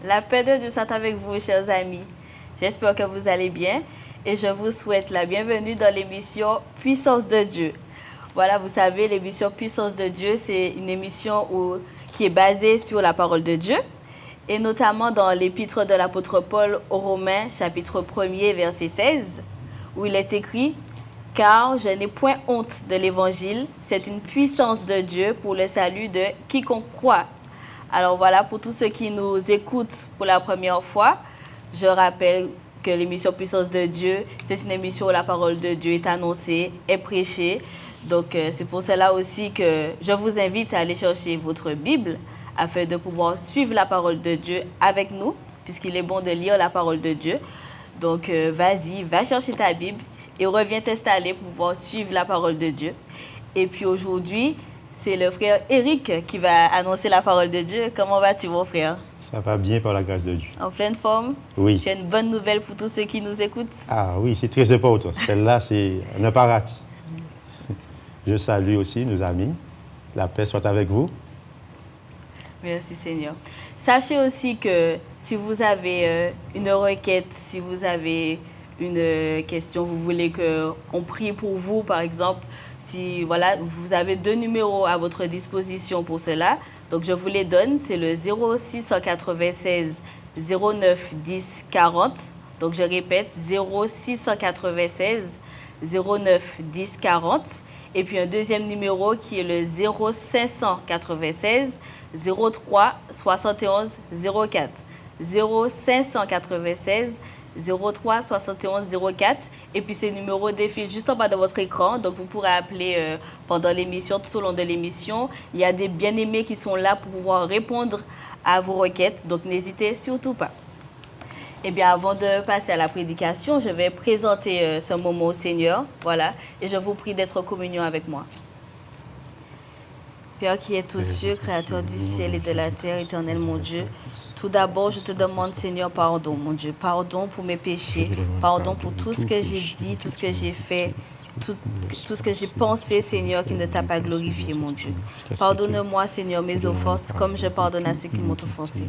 La paix de Dieu soit avec vous, chers amis. J'espère que vous allez bien et je vous souhaite la bienvenue dans l'émission Puissance de Dieu. Voilà, vous savez, l'émission Puissance de Dieu, c'est une émission qui est basée sur la parole de Dieu et notamment dans l'épître de l'apôtre Paul aux Romains, chapitre 1er, verset 16, où il est écrit « Car je n'ai point honte de l'évangile, c'est une puissance de Dieu pour le salut de quiconque croit. » Alors voilà, pour tous ceux qui nous écoutent pour la première fois, je rappelle que l'émission Puissance de Dieu, c'est une émission où la parole de Dieu est annoncée, est prêchée. Donc c'est pour cela aussi que je vous invite à aller chercher votre Bible afin de pouvoir suivre la parole de Dieu avec nous, puisqu'il est bon de lire la parole de Dieu. Donc vas-y, va chercher ta Bible et reviens t'installer pour pouvoir suivre la parole de Dieu. Et puis aujourd'hui, c'est le frère Eric qui va annoncer la parole de Dieu. Comment vas-tu, mon frère? Ça va bien par la grâce de Dieu. En pleine forme? Oui. Tu as une bonne nouvelle pour tous ceux qui nous écoutent? Ah oui, c'est très important. Celle-là, c'est ne pas rater. Je salue aussi nos amis. La paix soit avec vous. Merci, Seigneur. Sachez aussi que si vous avez une requête, si vous avez une question, vous voulez qu'on prie pour vous, par exemple, si voilà, vous avez 2 numéros à votre disposition pour cela. Donc, je vous les donne. C'est le 0696 09 10 40. Donc, je répète, 0696 09 10 40. Et puis, un deuxième numéro qui est le 0596 03 71 04. 0596 03 71 04. Et puis, ces numéros défilent juste en bas de votre écran. Donc, vous pourrez appeler pendant l'émission, tout au long de l'émission. Il y a des bien-aimés qui sont là pour pouvoir répondre à vos requêtes. Donc, n'hésitez surtout pas. Eh bien, avant de passer à la prédication, je vais présenter ce moment au Seigneur. Voilà. Et je vous prie d'être en communion avec moi. Père qui est aux cieux, Créateur du ciel et de la terre, éternel mon Dieu, tout d'abord, je te demande, Seigneur, pardon, mon Dieu. Pardon pour mes péchés. Pardon pour tout ce que j'ai dit, tout ce que j'ai fait, tout ce que j'ai pensé, Seigneur, qui ne t'a pas glorifié, mon Dieu. Pardonne-moi, Seigneur, mes offenses, comme je pardonne à ceux qui m'ont offensé.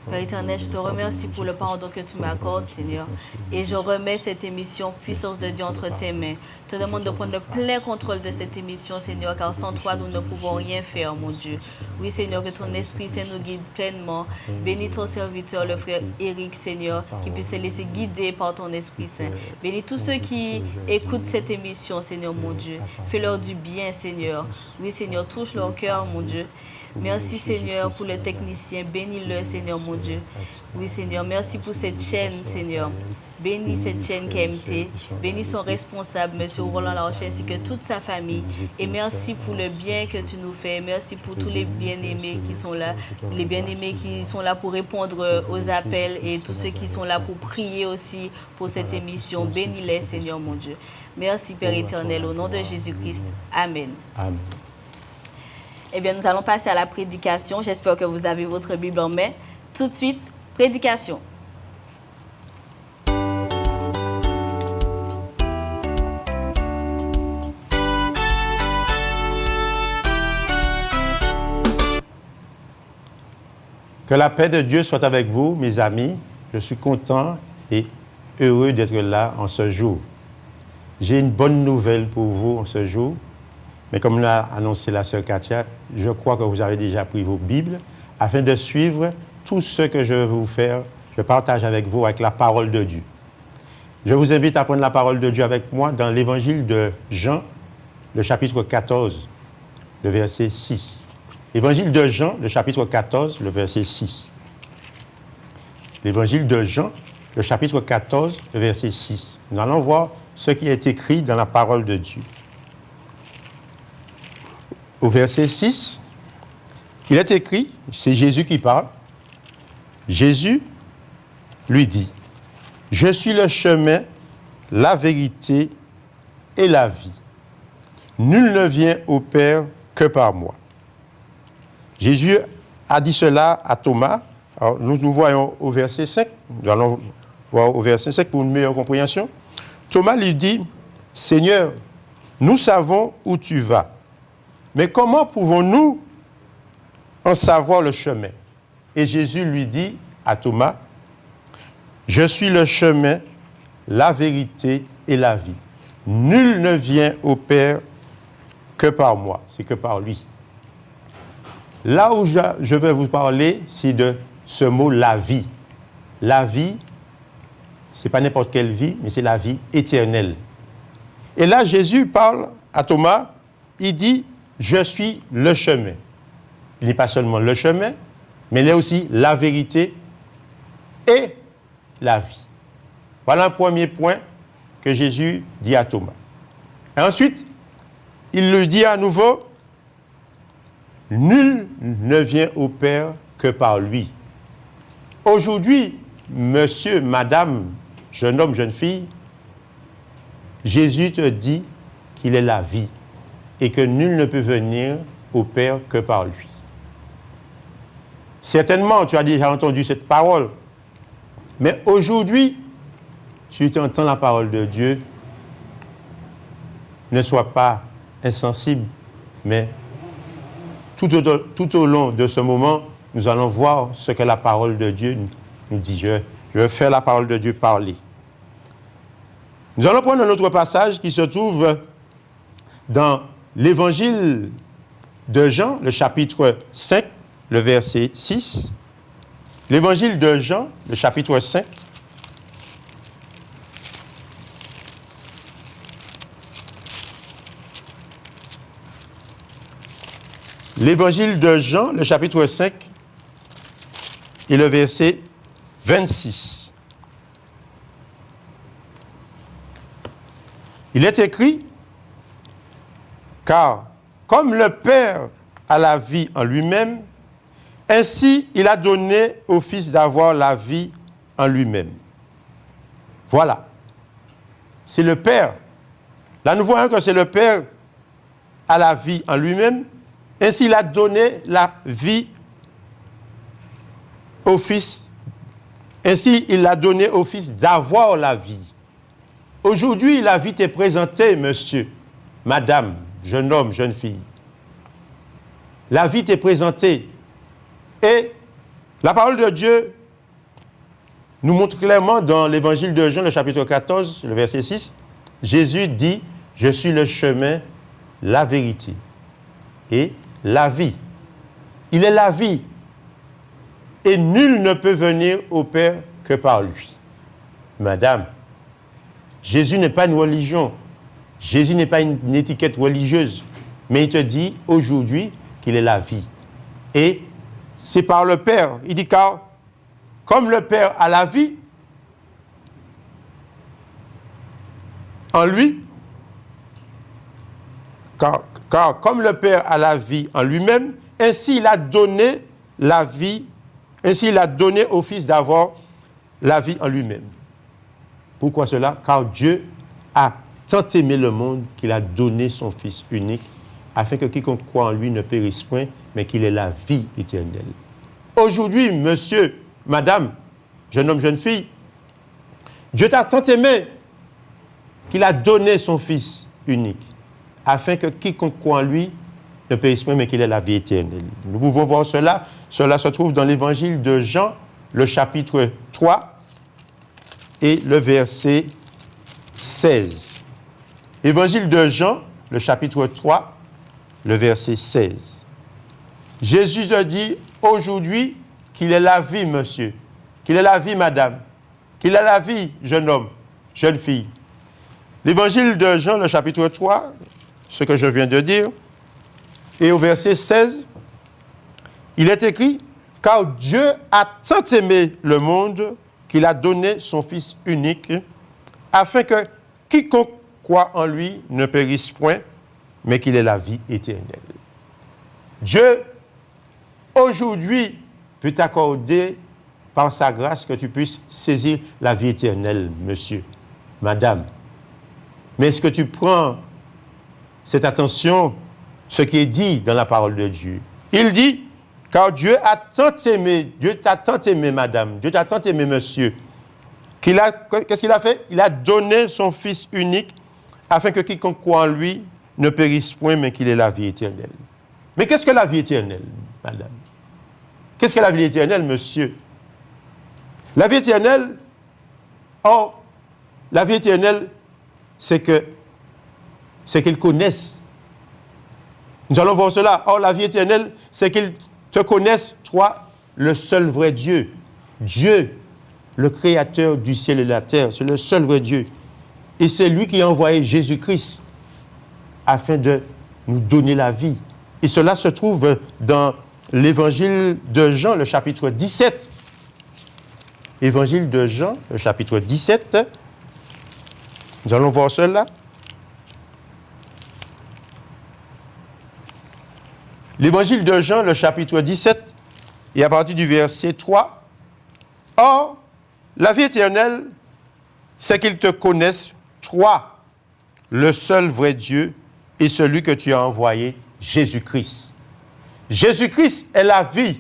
Père éternel, je te remercie pour le pardon que tu m'accordes, Seigneur. Et je remets cette émission, Puissance de Dieu, entre tes mains. Je te demande de prendre le plein contrôle de cette émission, Seigneur, car sans toi, nous ne pouvons rien faire, mon Dieu. Oui, Seigneur, que ton Esprit Saint nous guide pleinement. Bénis ton serviteur, le frère Eric, Seigneur, qui puisse se laisser guider par ton Esprit Saint. Bénis tous ceux qui écoutent cette émission, Seigneur, mon Dieu. Fais-leur du bien, Seigneur. Oui, Seigneur, touche leur cœur, mon Dieu. Merci, Seigneur, pour le technicien. Bénis-le, Seigneur, mon Dieu. Oui, Seigneur, merci pour cette chaîne, Seigneur. Bénis cette chaîne KMT. Bénis son responsable, M. Roland Larcher, ainsi que toute sa famille. Et merci pour le bien que tu nous fais. Merci pour tous les bien-aimés qui sont là. Les bien-aimés qui sont là pour répondre aux appels et tous ceux qui sont là pour prier aussi pour cette émission. Bénis-les, Seigneur, mon Dieu. Merci, Père éternel, au nom de Jésus-Christ. Amen. Amen. Eh bien, nous allons passer à la prédication. J'espère que vous avez votre Bible en main. Tout de suite, prédication. Que la paix de Dieu soit avec vous, mes amis. Je suis content et heureux d'être là en ce jour. J'ai une bonne nouvelle pour vous en ce jour. Mais comme l'a annoncé la sœur Katia, je crois que vous avez déjà pris vos Bibles afin de suivre tout ce que je vais vous faire. Je partage avec vous avec la parole de Dieu. Je vous invite à prendre la parole de Dieu avec moi dans l'évangile de Jean, le chapitre 14, le verset 6. L'évangile de Jean, le chapitre 14, le verset 6. L'évangile de Jean, le chapitre 14, le verset 6. Nous allons voir ce qui est écrit dans la parole de Dieu. Au verset 6, il est écrit, c'est Jésus qui parle. Jésus lui dit, « Je suis le chemin, la vérité et la vie. Nul ne vient au Père que par moi. » Jésus a dit cela à Thomas. Alors, nous voyons au verset 5. Nous allons voir au verset 5 pour une meilleure compréhension. Thomas lui dit, « Seigneur, nous savons où tu vas. Mais comment pouvons-nous en savoir le chemin? » Et Jésus lui dit, à Thomas, « Je suis le chemin, la vérité et la vie. Nul ne vient au Père que par moi. » C'est que par lui. Là où je vais vous parler, c'est de ce mot « la vie ». La vie, ce n'est pas n'importe quelle vie, mais c'est la vie éternelle. Et là, Jésus parle à Thomas, il dit « Je suis le chemin ». Il n'est pas seulement le chemin, mais il est aussi la vérité et la vie. Voilà un premier point que Jésus dit à Thomas. Et ensuite, il le dit à nouveau, « Nul ne vient au Père que par lui. » Aujourd'hui, monsieur, madame, jeune homme, jeune fille, Jésus te dit qu'il est la vie et que nul ne peut venir au Père que par lui. Certainement, tu as déjà entendu cette parole, mais aujourd'hui, tu entends la parole de Dieu, ne sois pas insensible, mais tout au long de ce moment, nous allons voir ce que la parole de Dieu nous dit. Je vais faire la parole de Dieu parler. Nous allons prendre un autre passage qui se trouve dans l'évangile de Jean, le chapitre 5, le verset 6. L'évangile de Jean, le chapitre 5. L'évangile de Jean, le chapitre 5, et le verset 26. Il est écrit, « Car comme le Père a la vie en lui-même, ainsi il a donné au Fils d'avoir la vie en lui-même. » Voilà. C'est le Père. Là, nous voyons que c'est le Père a la vie en lui-même. Ainsi, il a donné la vie au Fils. Ainsi, il a donné au Fils d'avoir la vie. Aujourd'hui, la vie t'est présentée, monsieur, madame, jeune homme, jeune fille. La vie t'est présentée. Et la parole de Dieu nous montre clairement dans l'évangile de Jean, le chapitre 14, le verset 6, Jésus dit, « Je suis le chemin, la vérité et la vie. » Il est la vie. Et nul ne peut venir au Père que par lui. Madame, Jésus n'est pas une religion. Jésus n'est pas une étiquette religieuse. Mais il te dit aujourd'hui qu'il est la vie. Et c'est par le Père. Il dit car comme le Père a la vie en lui, car comme le Père a la vie en lui-même, ainsi il a donné la vie, ainsi il a donné au Fils d'avoir la vie en lui-même. Pourquoi cela? Car Dieu a tant aimé le monde qu'il a donné son Fils unique, afin que quiconque croit en lui ne périsse point, mais qu'il ait la vie éternelle. Aujourd'hui, monsieur, madame, jeune homme, jeune fille, Dieu t'a tant aimé qu'il a donné son Fils unique, afin que quiconque croit en lui ne périsse point, mais qu'il ait la vie éternelle. Nous pouvons voir cela. Cela se trouve dans l'évangile de Jean, le chapitre 3 et le verset 16. Évangile de Jean, le chapitre 3, le verset 16. Jésus a dit aujourd'hui qu'il est la vie, monsieur, qu'il est la vie, madame, qu'il est la vie, jeune homme, jeune fille. L'évangile de Jean, le chapitre 3, ce que je viens de dire, et au verset 16, il est écrit, « Car Dieu a tant aimé le monde qu'il a donné son Fils unique, afin que quiconque croit en lui ne périsse point, mais qu'il ait la vie éternelle. » Dieu, aujourd'hui, veut t'accorder par sa grâce que tu puisses saisir la vie éternelle, monsieur, madame. Mais est-ce que tu prends cette attention, ce qui est dit dans la parole de Dieu? Il dit, car Dieu a tant aimé, Dieu t'a tant aimé, madame, Dieu t'a tant aimé, monsieur, qu'est-ce qu'il a fait? Il a donné son Fils unique, afin que quiconque croit en lui ne périsse point, mais qu'il ait la vie éternelle. Mais qu'est-ce que la vie éternelle, madame? Qu'est-ce que la vie éternelle, monsieur? La vie éternelle, la vie éternelle, c'est qu'ils connaissent. Nous allons voir cela. Or, la vie éternelle, c'est qu'ils te connaissent, toi, le seul vrai Dieu. Dieu, le créateur du ciel et de la terre, c'est le seul vrai Dieu. Et c'est lui qui a envoyé Jésus-Christ afin de nous donner la vie. Et cela se trouve dans l'évangile de Jean, le chapitre 17. Évangile de Jean, le chapitre 17. Nous allons voir cela. L'évangile de Jean, le chapitre 17, et à partir du verset 3. Or, la vie éternelle, c'est qu'ils te connaissent, toi, le seul vrai Dieu, et celui que tu as envoyé, Jésus-Christ. Jésus-Christ est la vie.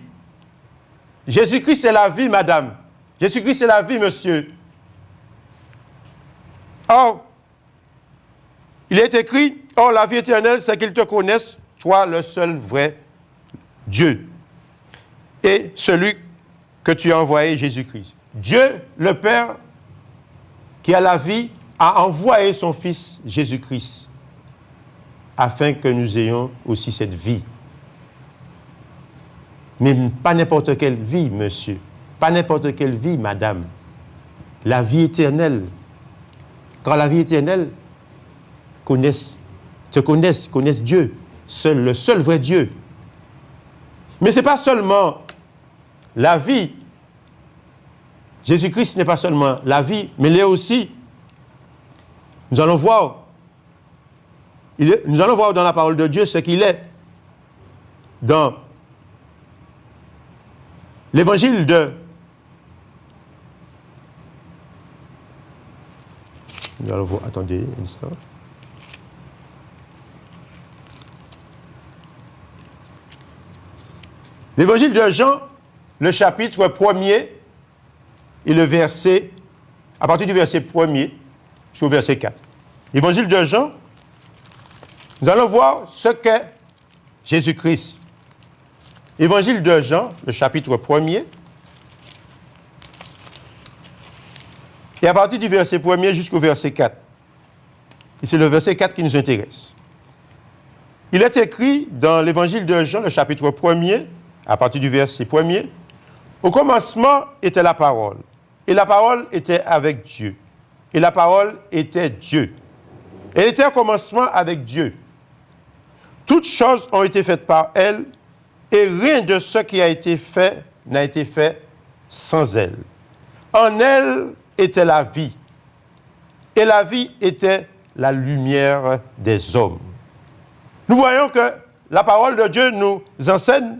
Jésus-Christ est la vie, madame. Jésus-Christ est la vie, monsieur. Or, il est écrit, or, la vie éternelle, c'est qu'ils te connaissent, toi, le seul vrai Dieu, et celui que tu as envoyé, Jésus-Christ. Dieu, le Père, qui a la vie, a envoyé son Fils, Jésus-Christ, afin que nous ayons aussi cette vie. Mais pas n'importe quelle vie, monsieur. Pas n'importe quelle vie, madame. La vie éternelle. Quand la vie éternelle connaissent Dieu, le seul vrai Dieu. Mais ce n'est pas seulement la vie. Jésus-Christ n'est pas seulement la vie, mais il est aussi, nous allons voir dans la parole de Dieu ce qu'il est. Dans l'évangile de... Nous allons voir, attendez un instant. L'évangile de Jean, le chapitre 1er et le verset, à partir du verset 1er jusqu'au verset 4. L'évangile de Jean, nous allons voir ce qu'est Jésus-Christ. Évangile de Jean, le chapitre 1er, et à partir du verset 1er jusqu'au verset 4. Et c'est le verset 4 qui nous intéresse. Il est écrit dans l'évangile de Jean, le chapitre 1er, à partir du verset 1er, « Au commencement était la parole, et la parole était avec Dieu, et la parole était Dieu. Elle était au commencement avec Dieu. Toutes choses ont été faites par elle, et rien de ce qui a été fait n'a été fait sans elle. En elle était la vie, et la vie était la lumière des hommes. » Nous voyons que la parole de Dieu nous enseigne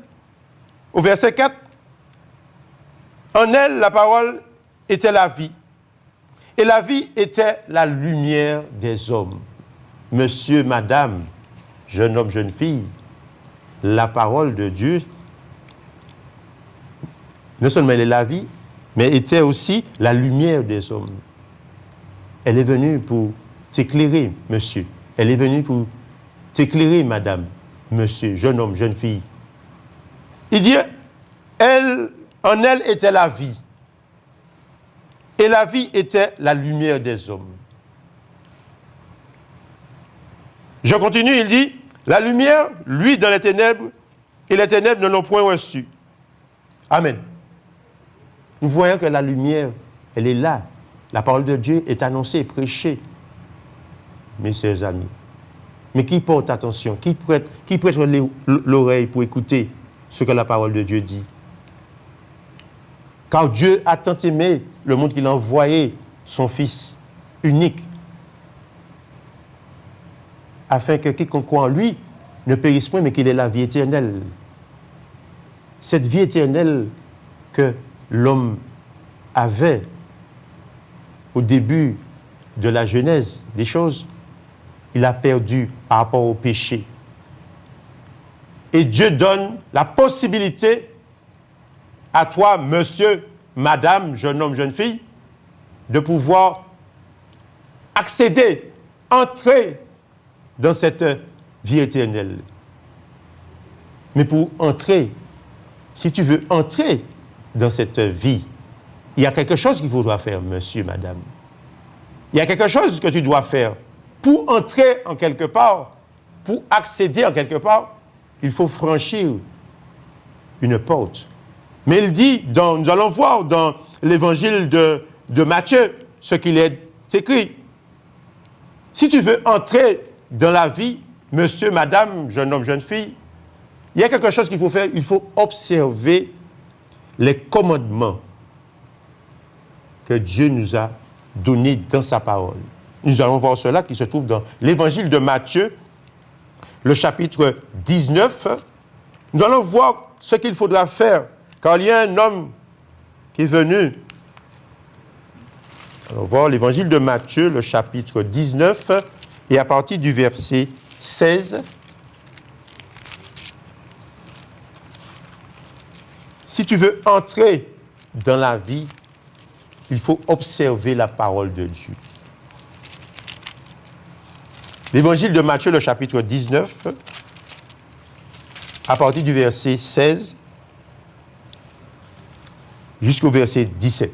au verset 4, « En elle, la parole était la vie, et la vie était la lumière des hommes. » Monsieur, madame, jeune homme, jeune fille, la parole de Dieu, non seulement elle est la vie, mais était aussi la lumière des hommes. Elle est venue pour t'éclairer, monsieur. Elle est venue pour t'éclairer, madame, monsieur, jeune homme, jeune fille. Il dit, en elle était la vie. Et la vie était la lumière des hommes. Je continue, il dit, la lumière, lui, dans les ténèbres, et les ténèbres ne l'ont point reçue. Amen. Nous voyons que la lumière, elle est là. La parole de Dieu est annoncée, prêchée. Mes chers amis. Mais qui porte attention, qui prête l'oreille pour écouter ce que la parole de Dieu dit? Car Dieu a tant aimé le monde qu'il a envoyé son Fils unique, afin que quiconque croit en lui ne périsse point, mais qu'il ait la vie éternelle. Cette vie éternelle que l'homme avait au début de la genèse des choses, il a perdu par rapport au péché. Et Dieu donne la possibilité à toi, monsieur, madame, jeune homme, jeune fille, de pouvoir accéder, entrer dans cette vie éternelle. Mais pour entrer, si tu veux entrer dans cette vie, il y a quelque chose qu'il faudra faire, monsieur, madame. Il y a quelque chose que tu dois faire. Pour entrer en quelque part, pour accéder en quelque part, il faut franchir une porte. Mais il dit, nous allons voir dans l'évangile de Matthieu, ce qu'il est écrit. Si tu veux entrer dans la vie, monsieur, madame, jeune homme, jeune fille, il y a quelque chose qu'il faut faire, il faut observer les commandements que Dieu nous a donnés dans sa parole. Nous allons voir cela qui se trouve dans l'évangile de Matthieu, le chapitre 19. Nous allons voir ce qu'il faudra faire quand il y a un homme qui est venu. Allons voir l'évangile de Matthieu, le chapitre 19, et à partir du verset 16. Si tu veux entrer dans la vie, il faut observer la parole de Dieu. L'évangile de Matthieu, le chapitre 19, à partir du verset 16 jusqu'au verset 17.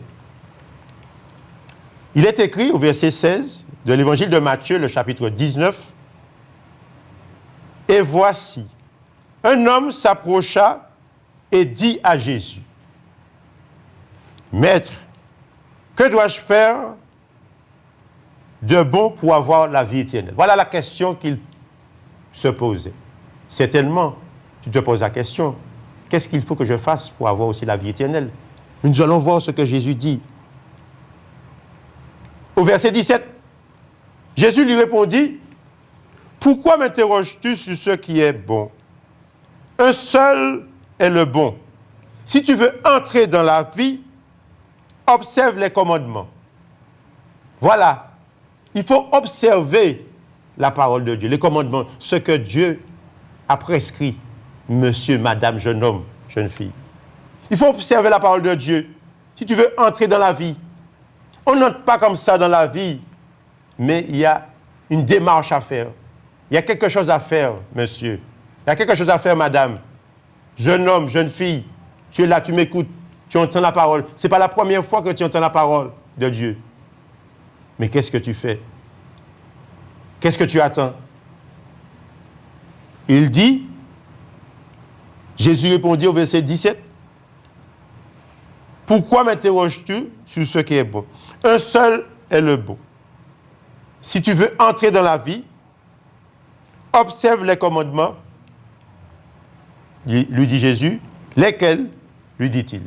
Il est écrit au verset 16 de l'évangile de Matthieu, le chapitre 19, « Et voici, un homme s'approcha et dit à Jésus, « Maître, que dois-je faire de bon pour avoir la vie éternelle ?» Voilà la question qu'il se posait. Certainement, tu te poses la question, qu'est-ce qu'il faut que je fasse pour avoir aussi la vie éternelle? Nous allons voir ce que Jésus dit. Au verset 17, Jésus lui répondit, « Pourquoi m'interroges-tu sur ce qui est bon? Un seul est le bon. Si tu veux entrer dans la vie, observe les commandements. » Voilà. Il faut observer la parole de Dieu, les commandements, ce que Dieu a prescrit, monsieur, madame, jeune homme, jeune fille. Il faut observer la parole de Dieu. Si tu veux entrer dans la vie, on n'entre pas comme ça dans la vie, mais il y a une démarche à faire. Il y a quelque chose à faire, monsieur. Il y a quelque chose à faire, madame. Jeune homme, jeune fille, tu es là, tu m'écoutes, tu entends la parole. Ce n'est pas la première fois que tu entends la parole de Dieu. Mais qu'est-ce que tu fais? Qu'est-ce que tu attends? Il dit, Jésus répondit au verset 17, « Pourquoi m'interroges-tu sur ce qui est bon? Un seul est le bon. Si tu veux entrer dans la vie, observe les commandements, lui dit Jésus, lesquels, lui dit-il.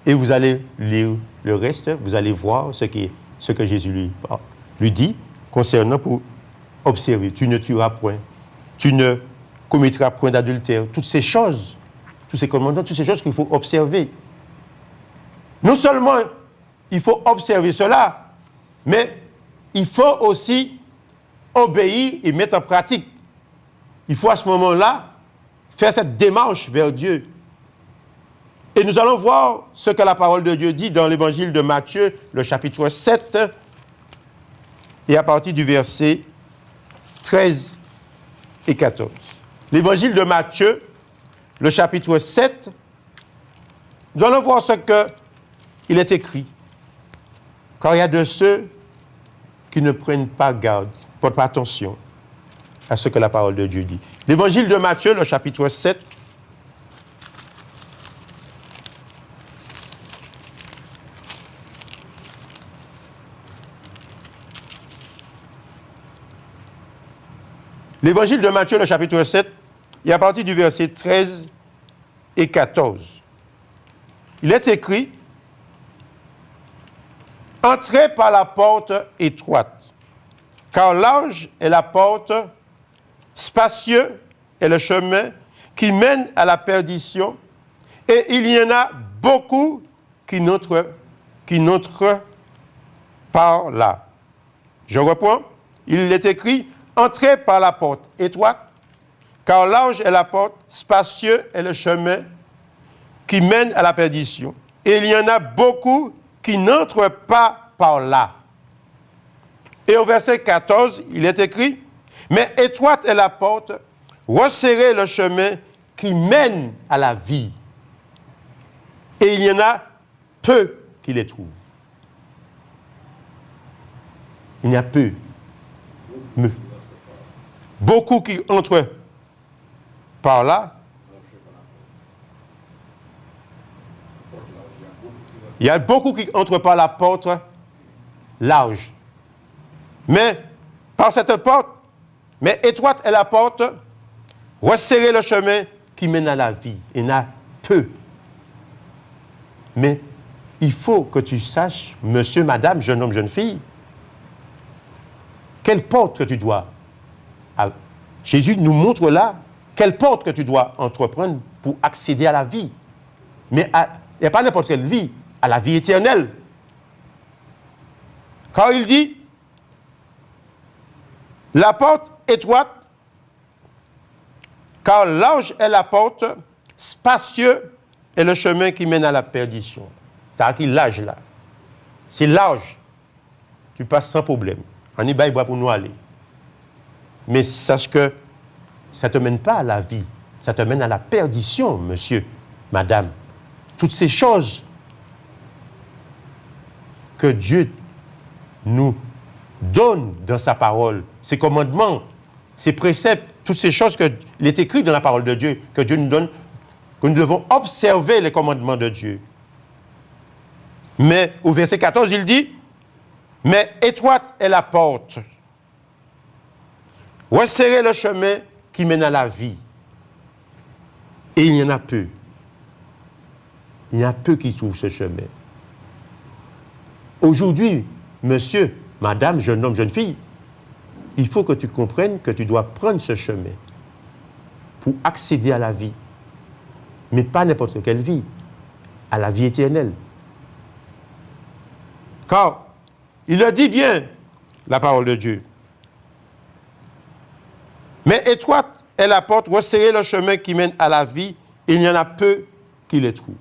Et vous allez lire le reste, vous allez voir ce que Jésus lui dit concernant pour observer. Tu ne tueras point, tu ne commettras point d'adultère. Toutes ces choses, tous ces commandements, toutes ces choses qu'il faut observer. Non seulement il faut observer cela, mais il faut aussi obéir et mettre en pratique. Il faut à ce moment-là faire cette démarche vers Dieu. Et nous allons voir ce que la parole de Dieu dit dans l'évangile de Matthieu, le chapitre 7, et à partir du verset 13 et 14. L'évangile de Matthieu, le chapitre 7, nous allons voir ce qu'il est écrit. Car il y a de ceux qui ne prennent pas garde, ne portent pas attention à ce que la parole de Dieu dit. L'évangile de Matthieu, le chapitre 7, l'évangile de Matthieu, le chapitre 7, et à partir du verset 13 et 14. Il est écrit, « Entrez par la porte étroite, car large est la porte, spacieux est le chemin qui mène à la perdition, et il y en a beaucoup qui n'entrent par là. » Je reprends, il est écrit, « Entrez par la porte étroite, car large est la porte, spacieux est le chemin qui mène à la perdition. Et il y en a beaucoup qui n'entrent pas par là. » Et au verset 14, il est écrit, « Mais étroite est la porte, resserré le chemin qui mène à la vie. Et il y en a peu qui les trouvent. Il y a peu. Beaucoup qui entrent par là. Il y a beaucoup qui entrent par la porte large. Mais par cette porte, mais étroite est la porte, resserrez le chemin qui mène à la vie. Il y en a peu. Mais il faut que tu saches, monsieur, madame, jeune homme, jeune fille, quelle porte que tu dois. Jésus nous montre là quelle porte que tu dois entreprendre pour accéder à la vie. Mais il n'y a pas n'importe quelle vie, à la vie éternelle. Car il dit, la porte étroite, car large est la porte, spacieux est le chemin qui mène à la perdition. C'est-à-dire large là. C'est large. Tu passes sans problème. On y va pour nous aller. Mais sache que ça ne te mène pas à la vie. Ça te mène à la perdition, monsieur, madame. Toutes ces choses que Dieu nous donne dans sa parole, ses commandements, ses préceptes, toutes ces choses qu'il est écrit dans la parole de Dieu, que Dieu nous donne, que nous devons observer les commandements de Dieu. Mais au verset 14, il dit, « Mais étroite est la porte, resserrez le chemin qui mène à la vie. » Et il y en a peu. Il y en a peu qui trouvent ce chemin. Aujourd'hui, monsieur, madame, jeune homme, jeune fille, il faut que tu comprennes que tu dois prendre ce chemin pour accéder à la vie. Mais pas n'importe quelle vie, à la vie éternelle. Car il le dit bien, la parole de Dieu. Mais étroite est la porte, resserrez le chemin qui mène à la vie, et il y en a peu qui les trouvent.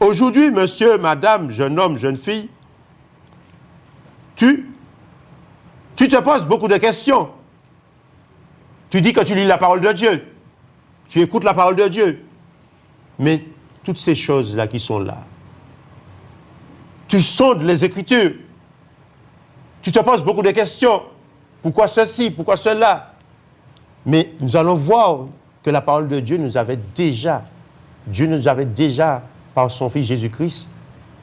Aujourd'hui, monsieur, madame, jeune homme, jeune fille, tu te poses beaucoup de questions. Tu dis que tu lis la parole de Dieu. Tu écoutes la parole de Dieu. Mais toutes ces choses-là qui sont là, tu sondes les Écritures. Tu te poses beaucoup de questions. Pourquoi ceci? Pourquoi cela? Mais nous allons voir que la parole de Dieu nous avait déjà, par son Fils Jésus-Christ,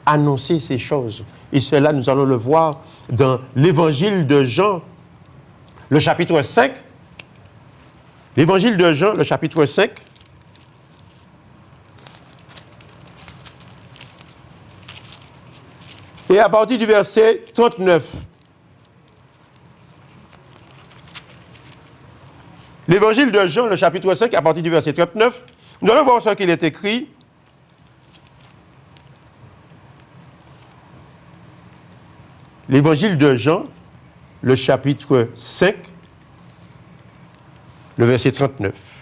annoncer ces choses. Et cela, nous allons le voir dans l'Évangile de Jean, le chapitre 5. L'Évangile de Jean, le chapitre 5. Et à partir du verset 39. L'Évangile de Jean, le chapitre 5, à partir du verset 39, nous allons voir ce qu'il est écrit. L'Évangile de Jean, le chapitre 5, le verset 39.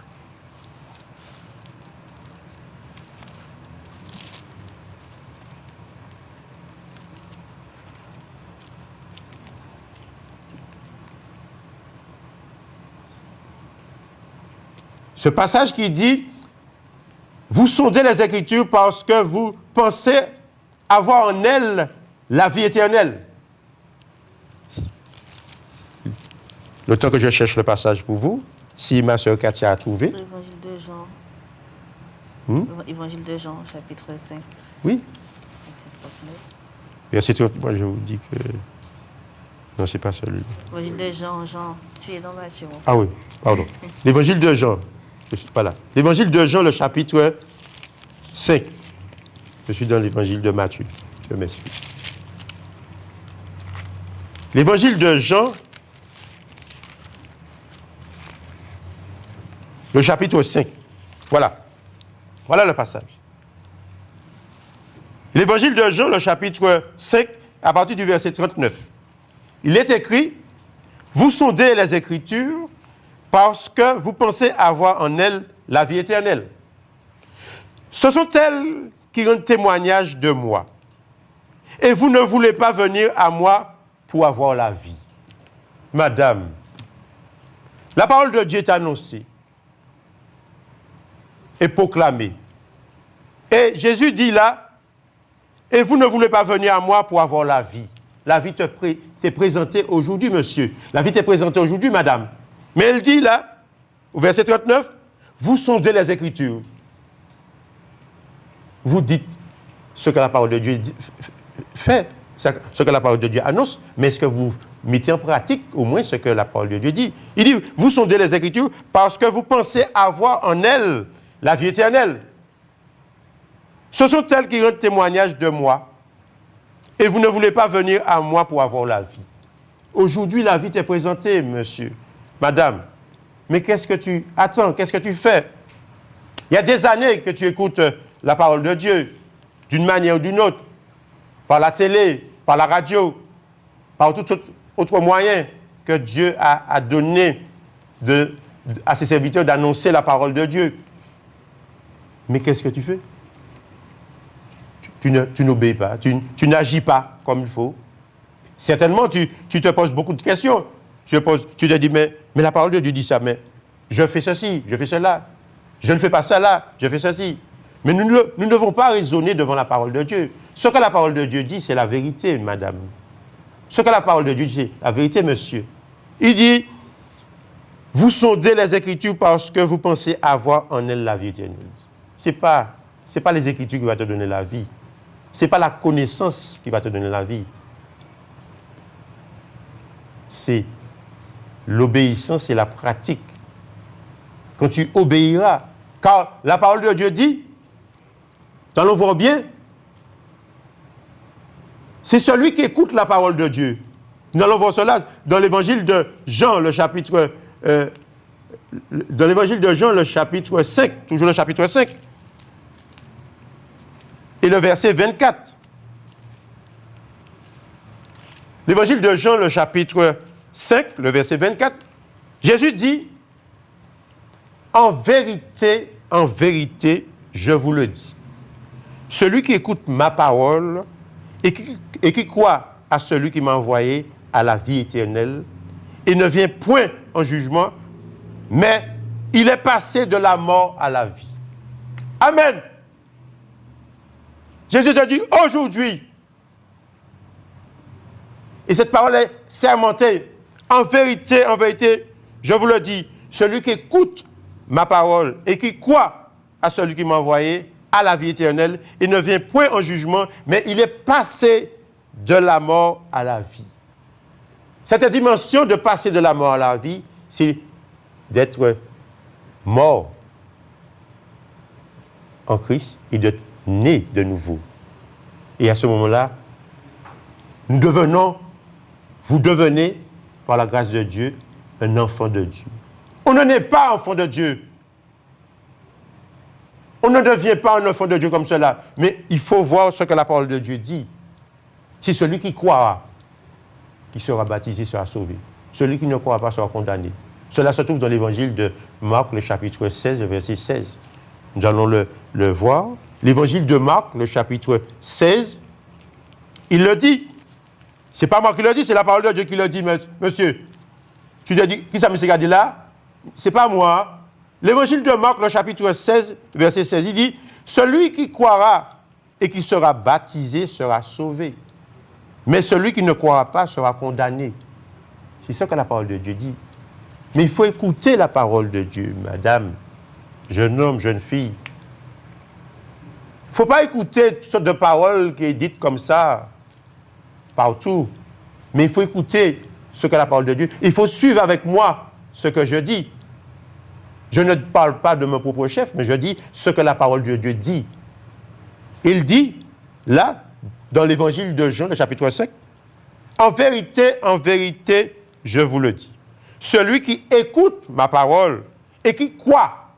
Ce passage qui dit « Vous sondez les Écritures parce que vous pensez avoir en elles la vie éternelle. » Le temps que je cherche le passage pour vous, si ma sœur Katia a trouvé. L'évangile de Jean. Évangile de Jean, chapitre 5. Oui. Verset 39. Verset 39, moi je vous dis que... Non, c'est pas celui-là. Évangile de Jean, tu es dans Matthieu. Ah oui, pardon. L'évangile de Jean. Voilà. L'évangile de Jean, le chapitre 5. Je suis dans l'évangile de Matthieu. Je m'excuse. L'évangile de Jean, le chapitre 5. Voilà. Voilà le passage. L'évangile de Jean, le chapitre 5, à partir du verset 39. Il est écrit, « Vous sondez les Écritures parce que vous pensez avoir en elles la vie éternelle. Ce sont elles qui rendent témoignage de moi. Et vous ne voulez pas venir à moi pour avoir la vie. » Madame, la parole de Dieu est annoncée et proclamée. Et Jésus dit là, Et vous ne voulez pas venir à moi pour avoir la vie. La vie t'est présentée aujourd'hui, monsieur. La vie t'est présentée aujourd'hui, madame. Mais elle dit là, au verset 39, vous sondez les Écritures. Vous dites ce que la parole de Dieu fait, ce que la parole de Dieu annonce, mais est-ce que vous mettez en pratique au moins ce que la parole de Dieu dit? Il dit, vous sondez les Écritures parce que vous pensez avoir en elles la vie éternelle. Ce sont elles qui rendent témoignage de moi. Et vous ne voulez pas venir à moi pour avoir la vie. Aujourd'hui, la vie t'est présentée, monsieur, madame. Mais qu'est-ce que tu attends? Qu'est-ce que tu fais? Il y a des années que tu écoutes la parole de Dieu, d'une manière ou d'une autre, par la télé, par la radio, par tout autre moyen que Dieu a donné à ses serviteurs d'annoncer la parole de Dieu. Mais qu'est-ce que tu fais? Tu n'obéis pas, tu n'agis pas comme il faut. Certainement, tu te poses beaucoup de questions. Tu te dis, mais la parole de Dieu dit ça, mais je fais ceci, je fais cela. Je ne fais pas cela, je fais ceci. Mais nous ne devons pas raisonner devant la parole de Dieu. Ce que la parole de Dieu dit, c'est la vérité, madame. Ce que la parole de Dieu dit, c'est la vérité, monsieur. Il dit, vous sondez les Écritures parce que vous pensez avoir en elles la vie éternelle. Ce n'est pas les Écritures qui vont te donner la vie. Ce n'est pas la connaissance qui va te donner la vie. C'est l'obéissance et la pratique. Quand tu obéiras, car la parole de Dieu dit, tu allons voir bien, c'est celui qui écoute la parole de Dieu. Nous allons voir cela dans l'évangile de Jean, le chapitre 5, toujours le chapitre 5. Et le verset 24. L'évangile de Jean, le chapitre 5, le verset 24. Jésus dit, en vérité, je vous le dis, celui qui écoute ma parole et qui croit à celui qui m'a envoyé à la vie éternelle, et ne vient point en jugement, mais il est passé de la mort à la vie. Amen. Jésus te dit aujourd'hui, et cette parole est sermentée, en vérité, je vous le dis, celui qui écoute ma parole et qui croit à celui qui m'a envoyé à la vie éternelle, il ne vient point en jugement, mais il est passé de la mort à la vie. Cette dimension de passer de la mort à la vie, c'est d'être mort en Christ et d'être né de nouveau. Et à ce moment-là, vous devenez, par la grâce de Dieu, un enfant de Dieu. On ne naît pas enfant de Dieu. On ne devient pas un enfant de Dieu comme cela. Mais il faut voir ce que la parole de Dieu dit. C'est celui qui croira, qui sera baptisé, sera sauvé. Celui qui ne croira pas sera condamné. Cela se trouve dans l'évangile de Marc, le chapitre 16, le verset 16. Nous allons le voir. L'évangile de Marc, le chapitre 16, il le dit. Ce n'est pas moi qui le dis, c'est la parole de Dieu qui le dit, monsieur. Tu te dis, qui ça me s'est gardé là? Ce n'est pas moi. L'évangile de Marc, le chapitre 16, verset 16, il dit, celui qui croira et qui sera baptisé sera sauvé. Mais celui qui ne croira pas sera condamné. C'est ça que la parole de Dieu dit. Mais il faut écouter la parole de Dieu, madame, jeune homme, jeune fille. Il ne faut pas écouter toutes sortes de paroles qui sont dites comme ça, partout. Mais il faut écouter ce que la parole de Dieu. Il faut suivre avec moi ce que je dis. Je ne parle pas de mon propre chef, mais je dis ce que la parole de Dieu dit. Il dit, là, dans l'évangile de Jean, le chapitre 5, en vérité, je vous le dis. Celui qui écoute ma parole et qui croit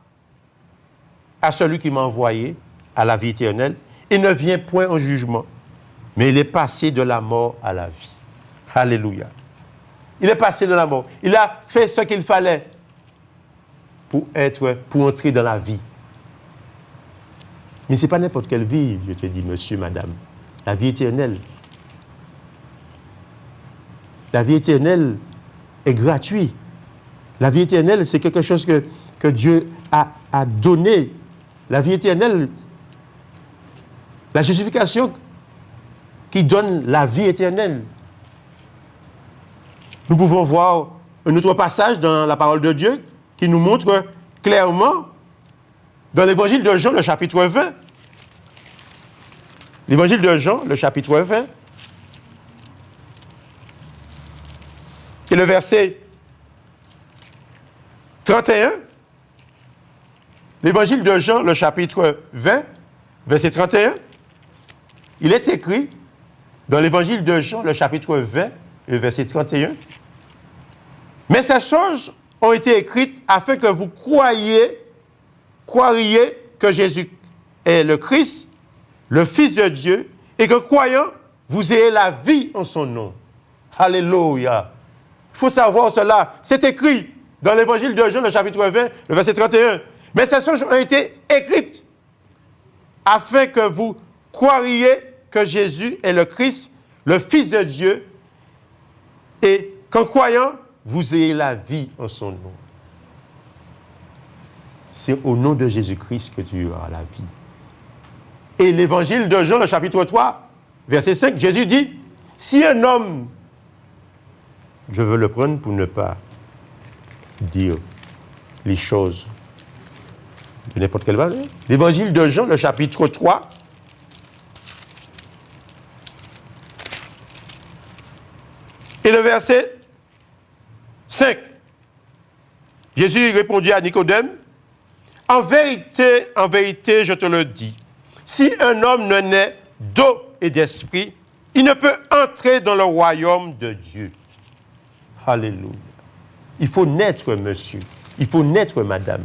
à celui qui m'a envoyé à la vie éternelle, il ne vient point en jugement, mais il est passé de la mort à la vie. Alléluia. Il est passé de la mort. Il a fait ce qu'il fallait pour entrer dans la vie. Mais ce n'est pas n'importe quelle vie, je te dis, monsieur, madame. La vie éternelle. La vie éternelle est gratuite. La vie éternelle, c'est quelque chose que Dieu a donné. La vie éternelle, la justification qui donne la vie éternelle. Nous pouvons voir un autre passage dans la parole de Dieu qui nous montre clairement dans l'évangile de Jean, le chapitre 20. L'évangile de Jean, le chapitre 20, et le verset 31. L'évangile de Jean, le chapitre 20, verset 31, il est écrit dans l'évangile de Jean, le chapitre 20, le verset 31, « Mais ces choses ont été écrites afin que vous croiriez que Jésus est le Christ, le Fils de Dieu, et que croyant, vous ayez la vie en son nom. » Alléluia! Il faut savoir cela. C'est écrit dans l'évangile de Jean, le chapitre 20, le verset 31. « Mais ces choses ont été écrites afin que vous croiriez que Jésus est le Christ, le Fils de Dieu, et qu'en croyant, vous ayez la vie en son nom. » C'est au nom de Jésus-Christ que tu auras la vie. Et l'évangile de Jean, le chapitre 3, verset 5, Jésus dit, « Si un homme... » Je veux le prendre pour ne pas dire les choses de n'importe quelle manière. L'évangile de Jean, le chapitre 3, et le verset 5. Jésus répondit à Nicodème, « En vérité, je te le dis, si un homme ne naît d'eau et d'esprit, il ne peut entrer dans le royaume de Dieu. » Alléluia. Il faut naître, monsieur. Il faut naître, madame.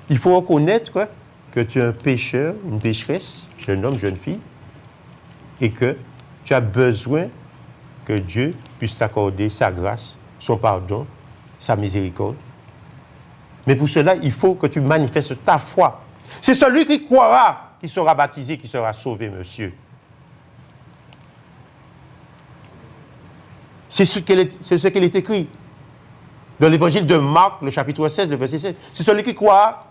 Il faut reconnaître que tu es un pécheur, une pécheresse, jeune homme, jeune fille, et que tu as besoin que Dieu puisse t'accorder sa grâce, son pardon, sa miséricorde. Mais pour cela, il faut que tu manifestes ta foi. C'est celui qui croira qui sera baptisé, qui sera sauvé, monsieur. C'est ce qu'il est écrit dans l'évangile de Marc, le chapitre 16, le verset 7. C'est celui qui croira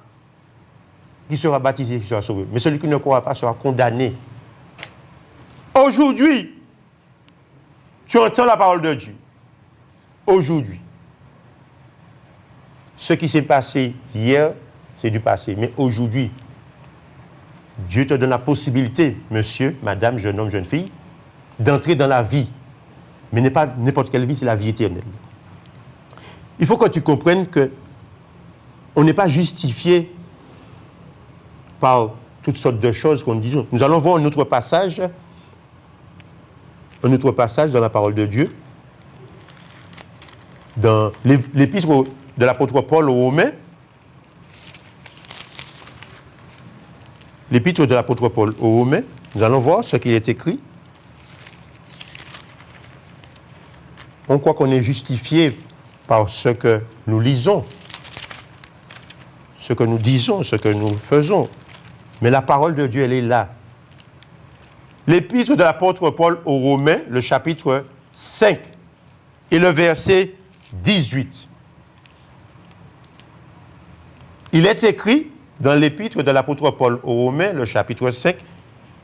qui sera baptisé, qui sera sauvé. Mais celui qui ne croira pas sera condamné. Aujourd'hui, tu entends la parole de Dieu. Aujourd'hui. Ce qui s'est passé hier, c'est du passé. Mais aujourd'hui, Dieu te donne la possibilité, monsieur, madame, jeune homme, jeune fille, d'entrer dans la vie. Mais n'est pas n'importe quelle vie, c'est la vie éternelle. Il faut que tu comprennes qu'on n'est pas justifié par toutes sortes de choses qu'on dit. Nous allons voir un autre passage dans la parole de Dieu, dans l'épître de l'apôtre Paul aux Romains. L'épître de l'apôtre Paul aux Romains, nous allons voir ce qu'il est écrit. On croit qu'on est justifié par ce que nous lisons, ce que nous disons, ce que nous faisons. Mais la parole de Dieu, elle est là. L'épître de l'apôtre Paul aux Romains, le chapitre 5 et le verset 18. Il est écrit dans l'épître de l'apôtre Paul aux Romains, le chapitre 5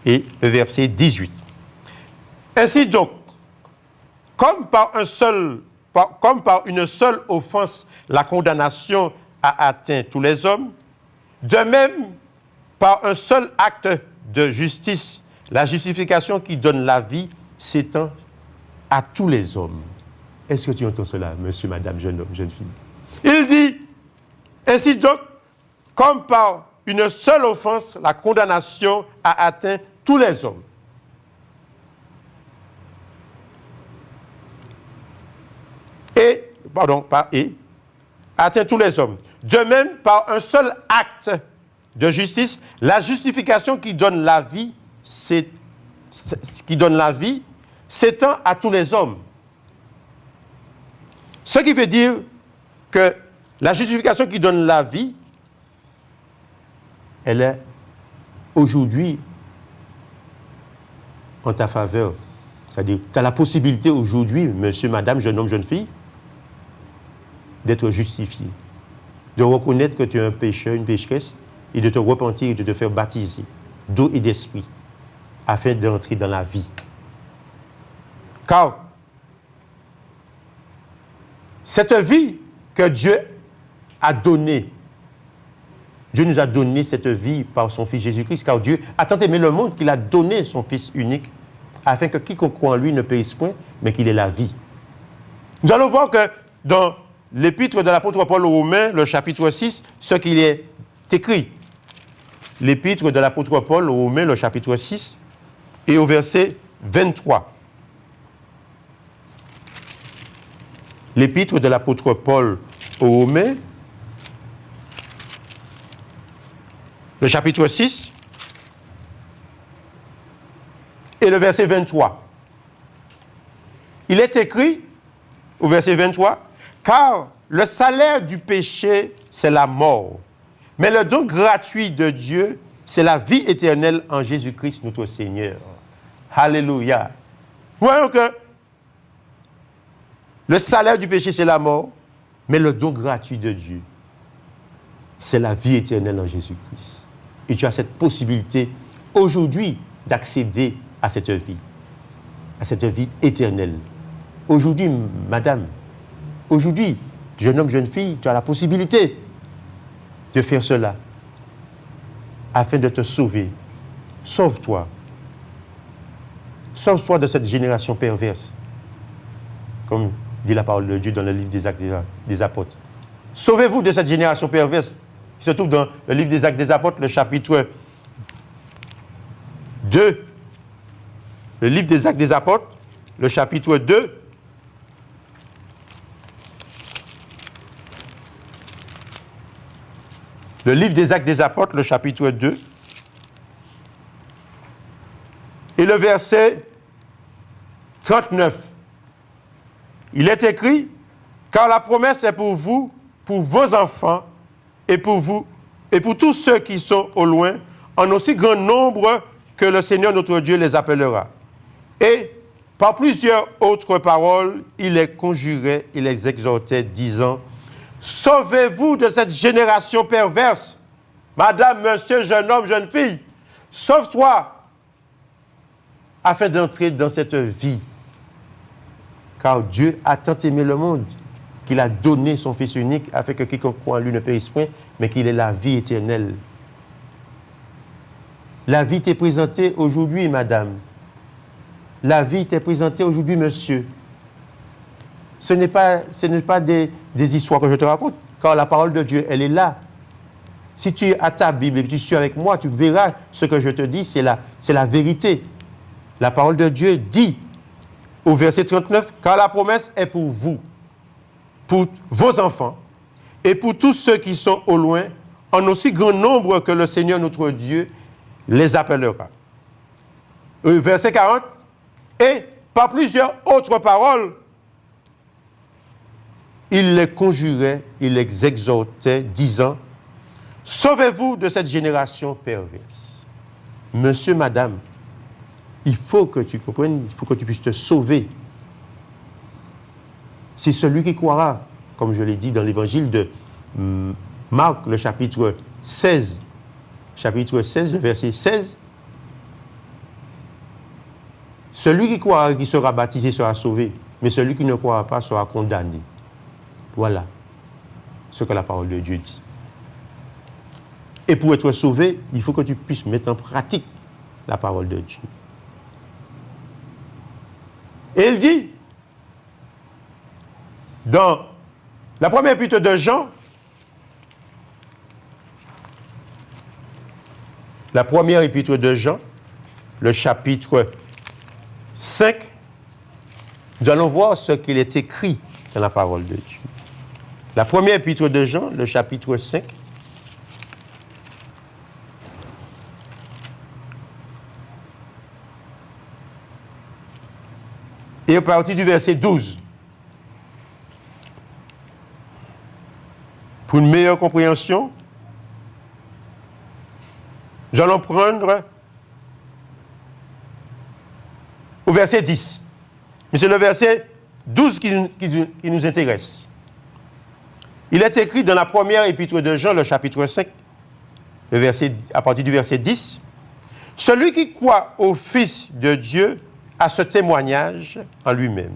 et le verset 18. Ainsi donc, comme par une seule offense, la condamnation a atteint tous les hommes, de même, par un seul acte de justice, la justification qui donne la vie s'étend à tous les hommes. Est-ce que tu entends cela, monsieur, madame, jeune homme, jeune fille? Il dit, ainsi donc, comme par une seule offense, la condamnation a atteint tous les hommes. Atteint tous les hommes. De même, par un seul acte de justice, la justification qui donne la vie, s'étend à tous les hommes. Ce qui veut dire que la justification qui donne la vie, elle est aujourd'hui en ta faveur. C'est-à-dire, tu as la possibilité aujourd'hui, monsieur, madame, jeune homme, jeune fille, d'être justifié, de reconnaître que tu es un pécheur, une pécheresse, et de te repentir et de te faire baptiser d'eau et d'esprit. afin d'entrer dans la vie. Car cette vie que Dieu a donnée, Dieu nous a donné cette vie par son Fils Jésus-Christ, car Dieu a tant aimé le monde qu'il a donné son Fils unique, afin que quiconque croit en lui ne périsse point, mais qu'il ait la vie. Nous allons voir que dans l'épître de l'apôtre Paul aux Romains, le chapitre 6, ce qu'il est écrit. L'épître de l'apôtre Paul aux Romains, le chapitre 6, et au verset 23. L'épître de l'apôtre Paul aux Romains, le chapitre 6, et le verset 23. Il est écrit, au verset 23, « Car le salaire du péché, c'est la mort. Mais le don gratuit de Dieu, c'est la vie éternelle en Jésus-Christ, notre Seigneur. » Alléluia. Voyons que le salaire du péché, c'est la mort, mais le don gratuit de Dieu, c'est la vie éternelle en Jésus-Christ. Et tu as cette possibilité aujourd'hui d'accéder à cette vie éternelle. Aujourd'hui, madame, aujourd'hui, jeune homme, jeune fille, tu as la possibilité de faire cela afin de te sauver. Sauve-toi. Sauve-toi de cette génération perverse, comme dit la parole de Dieu dans le livre des Actes des Apôtres. Sauvez-vous de cette génération perverse qui se trouve dans le livre des Actes des Apôtres, le chapitre 2. Le livre des Actes des Apôtres, le chapitre 2. Le livre des Actes des Apôtres, le chapitre 2. Et le verset 39. Il est écrit, « Car la promesse est pour vous, pour vos enfants, et pour vous, et pour tous ceux qui sont au loin, en aussi grand nombre que le Seigneur notre Dieu les appellera. » Et par plusieurs autres paroles, il les conjurait, il les exhortait, disant, « Sauvez-vous de cette génération perverse, madame, monsieur, jeune homme, jeune fille, sauve-toi, afin d'entrer dans cette vie. Car Dieu a tant aimé le monde qu'il a donné son Fils unique afin que quiconque croit en lui ne périsse point, mais qu'il ait la vie éternelle. La vie t'est présentée aujourd'hui, madame. La vie t'est présentée aujourd'hui, monsieur. Ce n'est pas des histoires que je te raconte, car la parole de Dieu, elle est là. Si tu as ta Bible et que tu suis avec moi, tu verras ce que je te dis, c'est la vérité. La parole de Dieu dit, au verset 39, « Car la promesse est pour vous, pour vos enfants, et pour tous ceux qui sont au loin, en aussi grand nombre que le Seigneur notre Dieu les appellera. » Verset 40, « Et par plusieurs autres paroles, il les conjurait, il les exhortait, disant, « Sauvez-vous de cette génération perverse. » Monsieur, madame, il faut que tu comprennes, il faut que tu puisses te sauver. C'est celui qui croira, comme je l'ai dit dans l'évangile de Marc, le chapitre 16. Chapitre 16, le verset 16. Celui qui croira, qui sera baptisé, sera sauvé. Mais celui qui ne croira pas sera condamné. Voilà ce que la parole de Dieu dit. Et pour être sauvé, il faut que tu puisses mettre en pratique la parole de Dieu. Et il dit, dans la première épître de Jean, le chapitre 5, nous allons voir ce qu'il est écrit dans la parole de Dieu. La première épître de Jean, le chapitre 5, et à partir du verset 12. Pour une meilleure compréhension, nous allons prendre au verset 10. Mais c'est le verset 12 qui nous intéresse. Il est écrit dans la première épître de Jean, le chapitre 5, à partir du verset 10, « Celui qui croit au Fils de Dieu a ce témoignage en lui-même.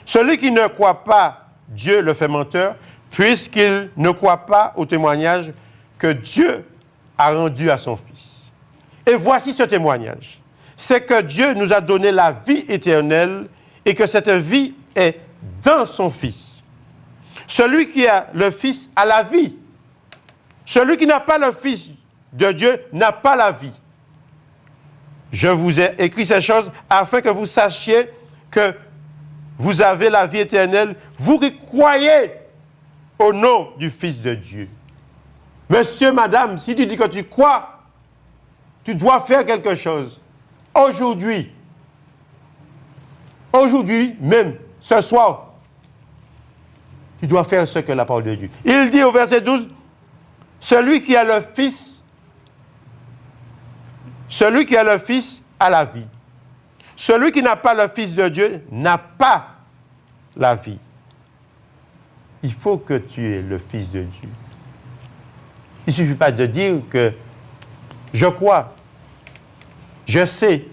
Celui qui ne croit pas Dieu le fait menteur, puisqu'il ne croit pas au témoignage que Dieu a rendu à son Fils. Et voici ce témoignage. C'est que Dieu nous a donné la vie éternelle et que cette vie est dans son Fils. Celui qui a le Fils a la vie. Celui qui n'a pas le Fils de Dieu n'a pas la vie. Je vous ai écrit ces choses afin que vous sachiez que vous avez la vie éternelle, vous qui croyez au nom du Fils de Dieu. Monsieur, madame, si tu dis que tu crois, tu dois faire quelque chose. Aujourd'hui même, ce soir, tu dois faire ce que la parole de Dieu. Il dit au verset 12, celui qui a le Fils a la vie. Celui qui n'a pas le Fils de Dieu n'a pas la vie. Il faut que tu aies le Fils de Dieu. Il ne suffit pas de dire que je crois, je sais.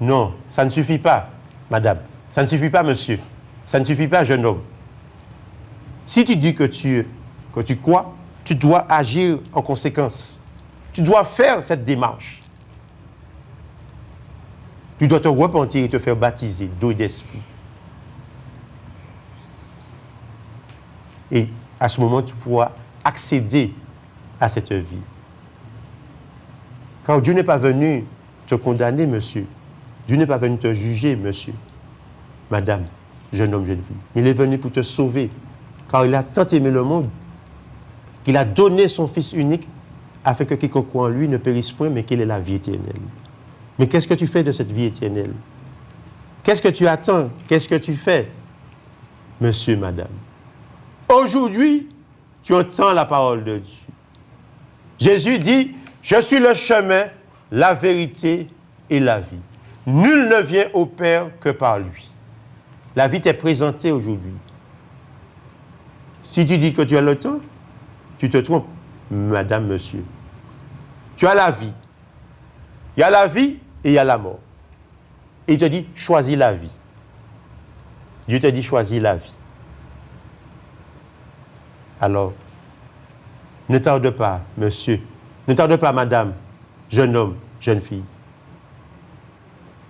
Non, ça ne suffit pas, madame. Ça ne suffit pas, monsieur. Ça ne suffit pas, jeune homme. Si tu dis que tu crois, tu dois agir en conséquence. Tu dois faire cette démarche. Tu dois te repentir et te faire baptiser d'eau et d'esprit. Et à ce moment, tu pourras accéder à cette vie. Car Dieu n'est pas venu te condamner, monsieur. Dieu n'est pas venu te juger, monsieur, madame, jeune homme, jeune fille. Il est venu pour te sauver. Car il a tant aimé le monde qu'il a donné son Fils unique afin que quiconque croit en lui ne périsse point, mais qu'il ait la vie éternelle. Mais qu'est-ce que tu fais de cette vie éternelle? Qu'est-ce que tu attends? Qu'est-ce que tu fais, monsieur, madame? Aujourd'hui, tu entends la parole de Dieu. Jésus dit, je suis le chemin, la vérité et la vie. Nul ne vient au Père que par lui. La vie t'est présentée aujourd'hui. Si tu dis que tu as le temps, tu te trompes, madame, monsieur. Tu as la vie. Il y a la vie et il y a la mort. Et il te dit, choisis la vie. Dieu te dit, choisis la vie. Alors, ne tarde pas, monsieur. Ne tarde pas, madame, jeune homme, jeune fille.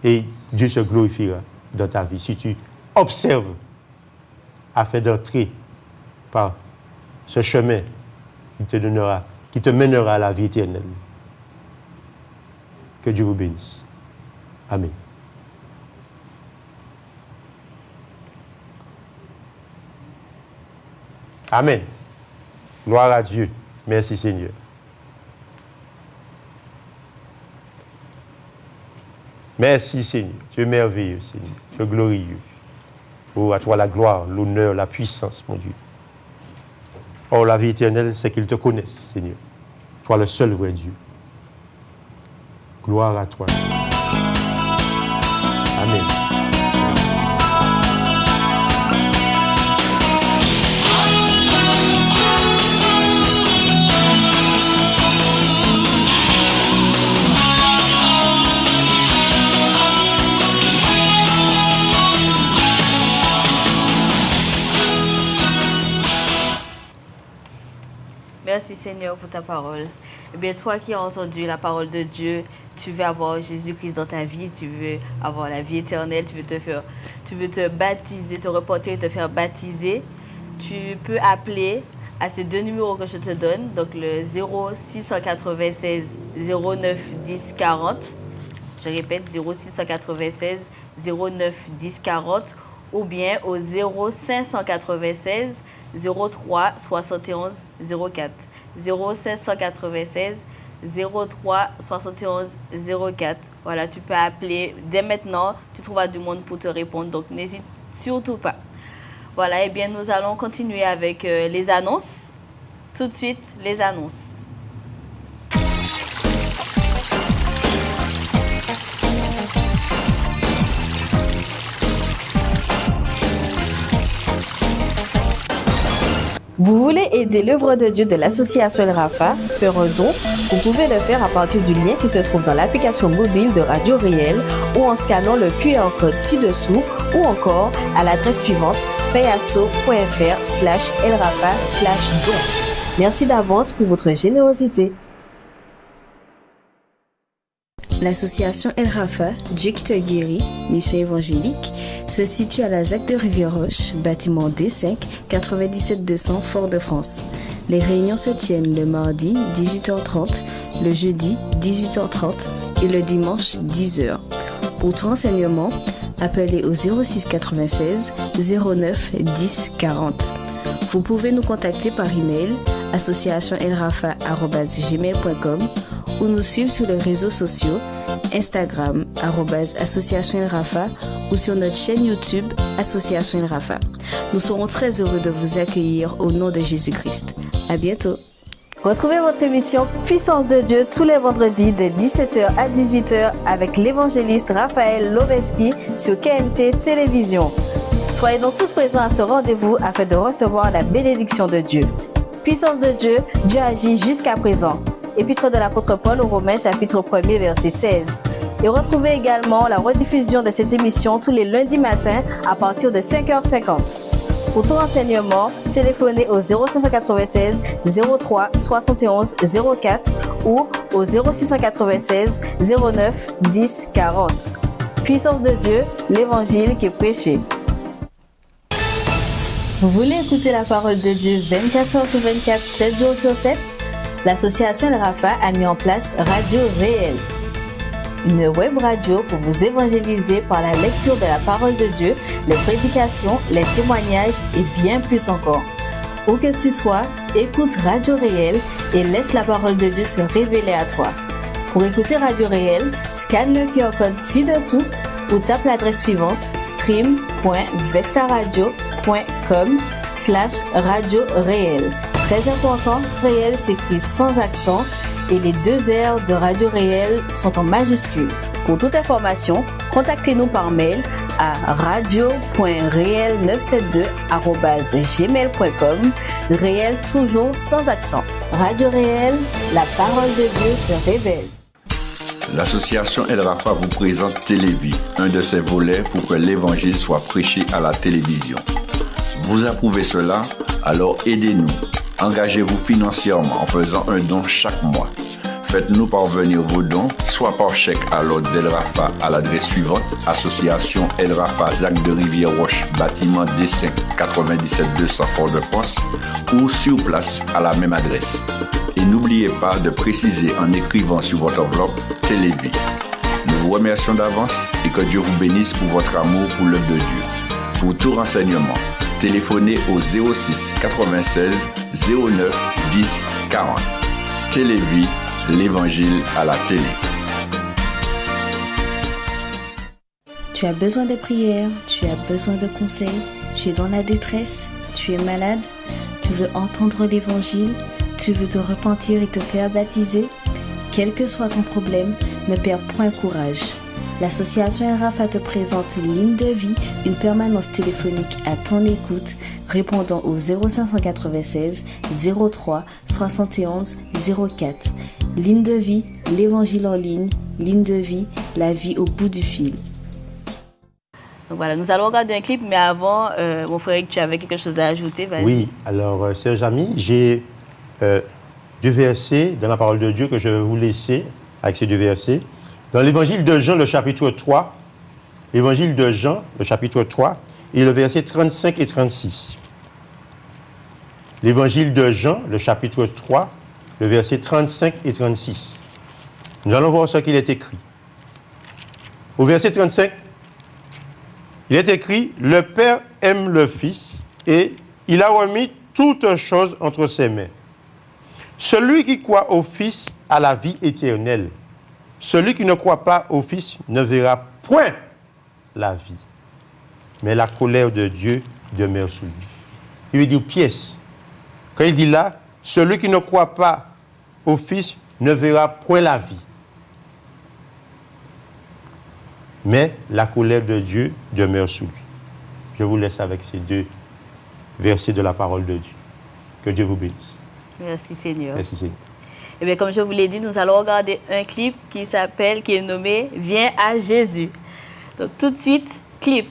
Et Dieu se glorifiera dans ta vie si tu observes afin d'entrer par ce chemin qui te mènera à la vie éternelle. Que Dieu vous bénisse. Amen. Amen. Gloire à Dieu. Merci Seigneur. Merci Seigneur. Tu es merveilleux Seigneur. Tu es glorieux. Oh, à toi la gloire, l'honneur, la puissance, mon Dieu. Oh, la vie éternelle, c'est qu'ils te connaissent, Seigneur. Toi le seul vrai Dieu. Gloire à toi. Amen. Merci Seigneur pour ta parole. Eh bien, toi qui as entendu la parole de Dieu, tu veux avoir Jésus-Christ dans ta vie, tu veux avoir la vie éternelle, tu veux te baptiser, te reporter et te faire baptiser. Tu peux appeler à ces deux numéros que je te donne, donc le 0696 09 10 40. Je répète, 0696 09 10 40 ou bien au 0596 03 71 04. 0596 03 71 04. Voilà, tu peux appeler dès maintenant. Tu trouveras du monde pour te répondre. Donc, n'hésite surtout pas. Voilà, et bien, nous allons continuer avec les annonces. Tout de suite, les annonces. Vous voulez aider l'œuvre de Dieu de l'association El Rafa, faire un don? Vous pouvez le faire à partir du lien qui se trouve dans l'application mobile de Radio Réel ou en scannant le QR code ci-dessous ou encore à l'adresse suivante payaso.fr/elrafa/don. Merci d'avance pour votre générosité. L'association El Rafa, Dieu qui te guérit, mission évangélique, se situe à la ZAC de Rivière-Roche, bâtiment D5, 97 200 Fort-de-France. Les réunions se tiennent le mardi 18h30, le jeudi 18h30 et le dimanche 10h. Pour tout renseignement, appelez au 06 96 09 10 40. Vous pouvez nous contacter par email associationelrafa@gmail.com ou nous suivre sur les réseaux sociaux Instagram @associationelrafa ou sur notre chaîne YouTube Association El Rafa. Nous serons très heureux de vous accueillir au nom de Jésus-Christ. À bientôt. Retrouvez votre émission Puissance de Dieu tous les vendredis de 17h à 18h avec l'évangéliste Raphaël Loveski sur KMT Télévision. Soyez donc tous présents à ce rendez-vous afin de recevoir la bénédiction de Dieu. Puissance de Dieu, Dieu agit jusqu'à présent. Épître de l'apôtre Paul aux Romains, chapitre 1er, verset 16. Et retrouvez également la rediffusion de cette émission tous les lundis matins à partir de 5h50. Pour tout renseignement, téléphonez au 0596 03 71 04 ou au 0696 09 10 40. Puissance de Dieu, l'évangile qui est prêché. Vous voulez écouter la parole de Dieu 24 heures sur 24, 7 jours sur 7? L'association El Rafa a mis en place Radio Réel, une web radio pour vous évangéliser par la lecture de la parole de Dieu, les prédications, les témoignages et bien plus encore. Où que tu sois, écoute Radio Réel et laisse la parole de Dieu se révéler à toi. Pour écouter Radio Réel, scanne le QR code ci-dessous ou tape l'adresse suivante stream.vestaradio.com/radio réel. Très important, Réel s'écrit sans accent et les 2 R de Radio Réel sont en majuscules. Pour toute information, contactez-nous par mail à radio.réel972@gmail.com. Réel toujours sans accent. Radio Réel, la parole de Dieu se révèle. L'association El Rafa vous présente Télévie, un de ses volets pour que l'évangile soit prêché à la télévision. Vous approuvez cela? Alors aidez-nous. Engagez-vous financièrement en faisant un don chaque mois. Faites-nous parvenir vos dons, soit par chèque à l'ordre d'El Rafa à l'adresse suivante, Association El Rafa, ZAC de Rivière-Roche, bâtiment D5, 97 200 Fort-de-France, ou sur place à la même adresse. Et n'oubliez pas de préciser en écrivant sur votre enveloppe Télévie. Nous vous remercions d'avance et que Dieu vous bénisse pour votre amour pour l'œuvre de Dieu. Pour tout renseignement, téléphonez au 06 96 09 10 40. Télévie, l'évangile à la télé. Tu as besoin de prière, tu as besoin de conseils, tu es dans la détresse, tu es malade, tu veux entendre l'évangile, tu veux te repentir et te faire baptiser. Quel que soit ton problème, ne perds point courage. L'association El Rafa te présente Ligne de vie, une permanence téléphonique à ton écoute, répondant au 0596 03 71 04. Ligne de vie, l'évangile en ligne. Ligne de vie, la vie au bout du fil. Donc voilà, nous allons regarder un clip, mais avant, mon frère, tu avais quelque chose à ajouter, vas-y. Oui, alors, chers amis, j'ai 2 versets dans la parole de Dieu que je vais vous laisser avec ces 2 versets. Dans l'évangile de Jean, le chapitre 3, l'évangile de Jean, le chapitre 3, et le verset 35 et 36. L'évangile de Jean, le chapitre 3, le verset 35 et 36. Nous allons voir ce qu'il est écrit. Au verset 35, il est écrit « Le Père aime le Fils et il a remis toutes choses entre ses mains. Celui qui croit au Fils a la vie éternelle. Celui qui ne croit pas au Fils ne verra point la vie, mais la colère de Dieu demeure sur lui. » Il veut dire pièce. Quand il dit là, celui qui ne croit pas au Fils ne verra point la vie, mais la colère de Dieu demeure sur lui. Je vous laisse avec ces 2 versets de la parole de Dieu. Que Dieu vous bénisse. Merci Seigneur. Merci Seigneur. Eh bien, comme je vous l'ai dit, nous allons regarder un clip qui est nommé Viens à Jésus. Donc tout de suite, clip.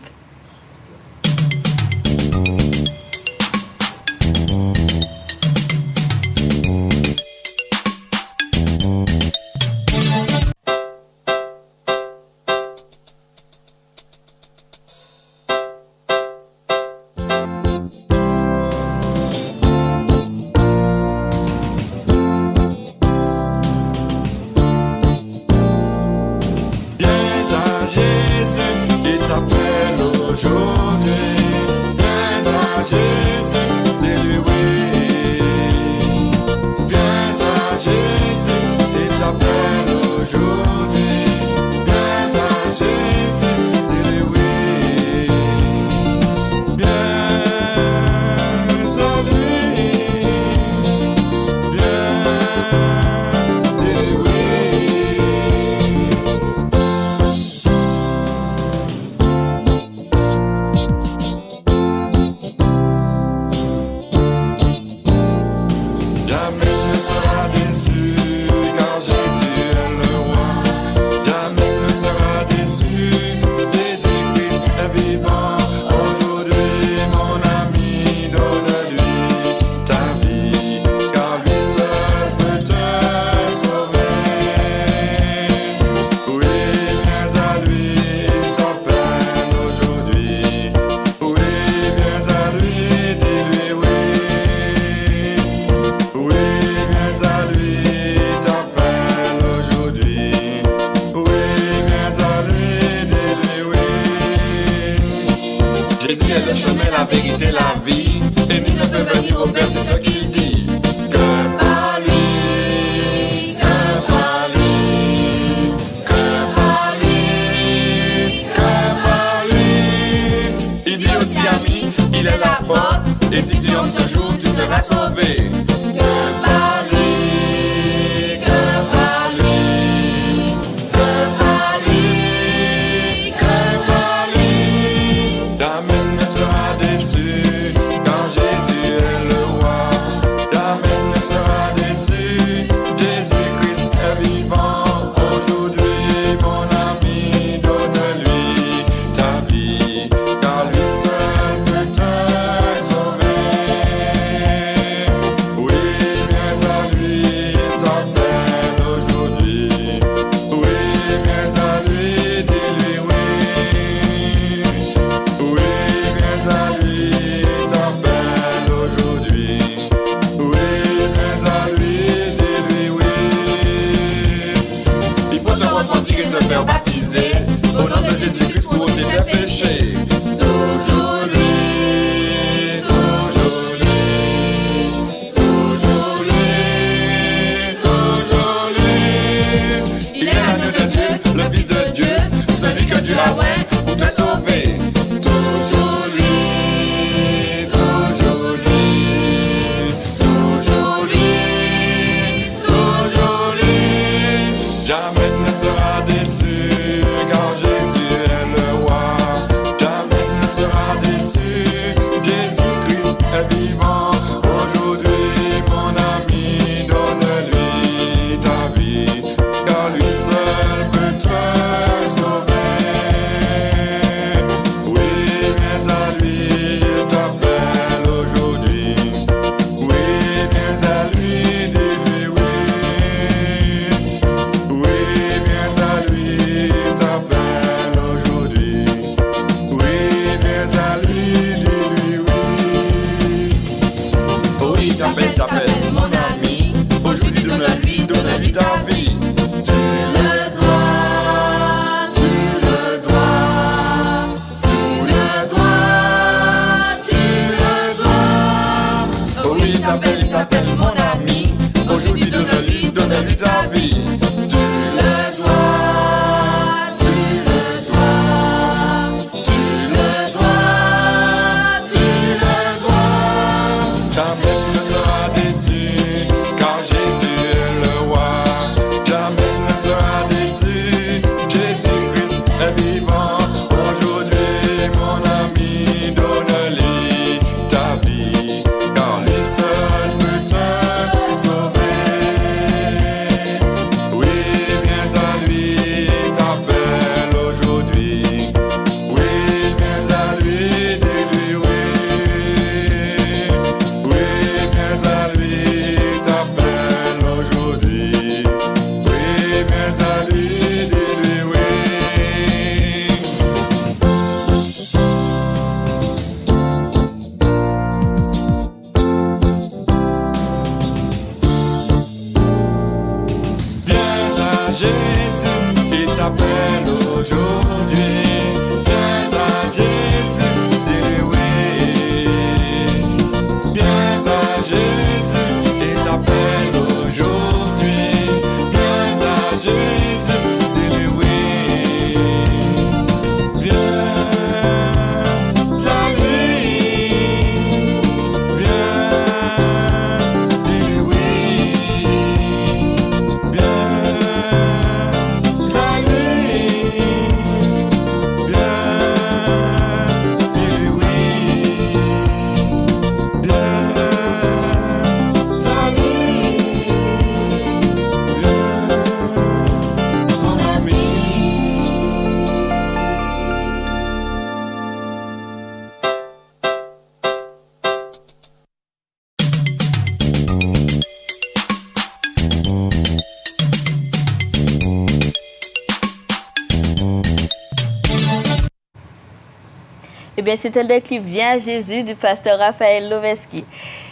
Eh bien, c'était le clip Viens Jésus du pasteur Raphaël Loveski.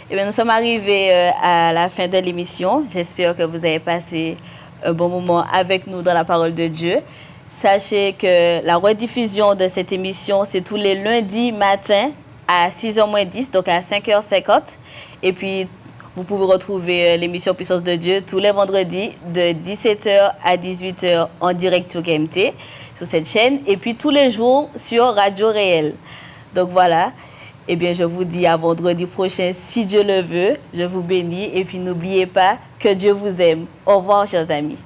Eh bien, nous sommes arrivés à la fin de l'émission. J'espère que vous avez passé un bon moment avec nous dans la parole de Dieu. Sachez que la rediffusion de cette émission, c'est tous les lundis matins à 6h-10, donc à 5h50. Et puis, vous pouvez retrouver l'émission Puissance de Dieu tous les vendredis de 17h à 18h en direct sur GMT, sur cette chaîne. Et puis, tous les jours sur Radio Réel. Donc, voilà. Eh bien, je vous dis à vendredi prochain, si Dieu le veut. Je vous bénis. Et puis, n'oubliez pas que Dieu vous aime. Au revoir, chers amis.